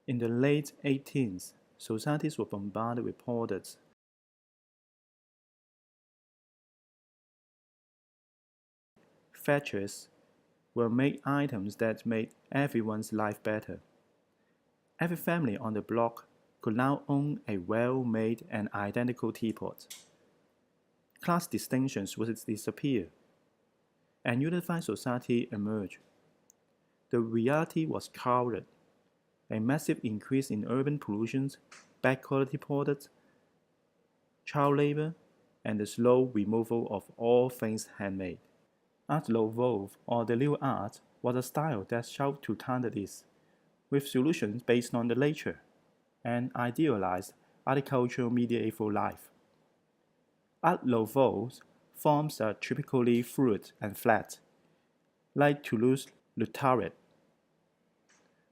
In the late 18th, societies were bombarded with products. Fetches were made items that made everyone's life better. Every family on the block could now own a well-made and identical teapot. Class distinctions would disappear, and unified society emerged. The reality was crowded. A massive increase in urban pollution, bad quality products, child labor, and the slow removal of all things handmade. Art Nouveau, or the New Art, was a style that sought to counter this, with solutions based on the nature, and idealized agricultural medieval life. Art Nouveau's forms are typically fluid and flat, like Toulouse-Lautrec.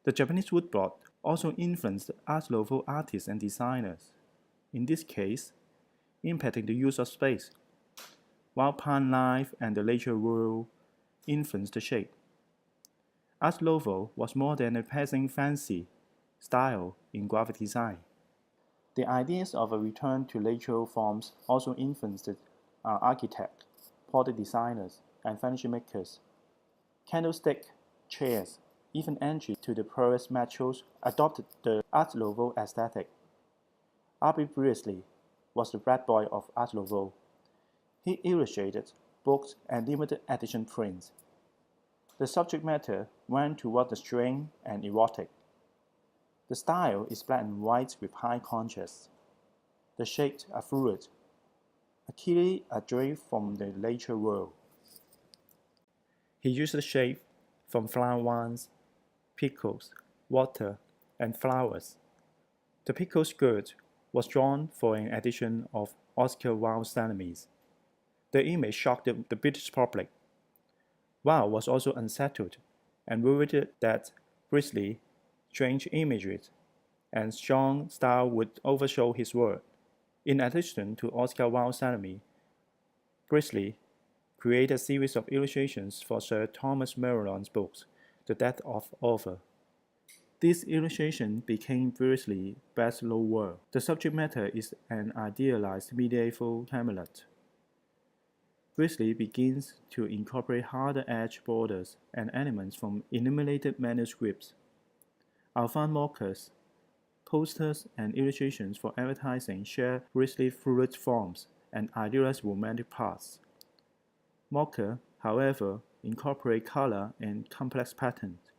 The Japanese woodblock also influenced Art Nouveau artists and designers, in this case, impacting the use of space, while plant life and the nature world influenced the shape. Art Nouveau was more than a passing fancy style in graphic design. The ideas of a return to natural forms also influenced architects, product designers, and furniture makers. Candlestick, chairs, even entry to the Paris metros adopted the Art Nouveau aesthetic. Albert Brisley was the red boy of Art Nouveau. He illustrated books and limited edition prints. The subject matter went toward the strange and erotic. The style is black and white with high contrast. The shapes are fluid, clearly adrift from the nature world. He used the shape from flower wands, pickles, water, and flowers. The pickle skirt was drawn for an edition of Oscar Wilde's Salamis. The image shocked the British public. Wilde was also unsettled and worried that Brisley's strange imagery and strong style would overshadow his work. In addition to Oscar Wilde's Salome, Brisley created a series of illustrations for Sir Thomas Merion's books, The Death of Arthur. This illustration became Brisley's best-known work. The subject matter is an idealized medieval Camelot. Brisley begins to incorporate harder-edged borders and elements from illuminated manuscripts. Alphonse Mockers, posters and illustrations for advertising share Brisley's fluid forms and idealized romantic parts. Mocker, however, incorporate color and complex patterns.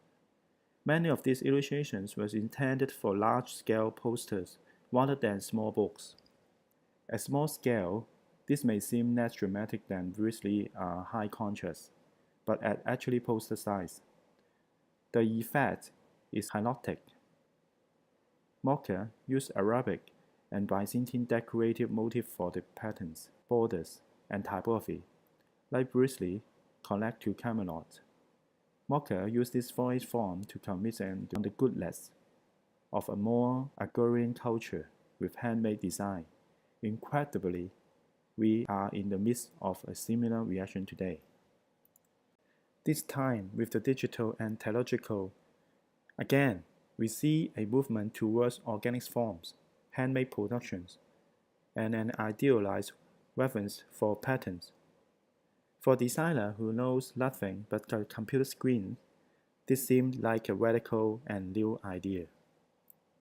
Many of these illustrations were intended for large-scale posters rather than small books. At small scale, this may seem less dramatic than Brisley's high contrast, but at actually poster size, the effect is hypnotic. Mocker used Arabic and Byzantine decorative motifs for the patterns, borders, and typography. Like Brisley, connect to Camelot. Mocker used this voice form to comment on the goodness of a more agrarian culture with handmade design. Incredibly, we are in the midst of a similar reaction today. This time, with the digital and technological, again, we see a movement towards organic forms, handmade productions, and an idealized reference for patterns. For a designer who knows nothing but a computer screen, this seemed like a radical and new idea.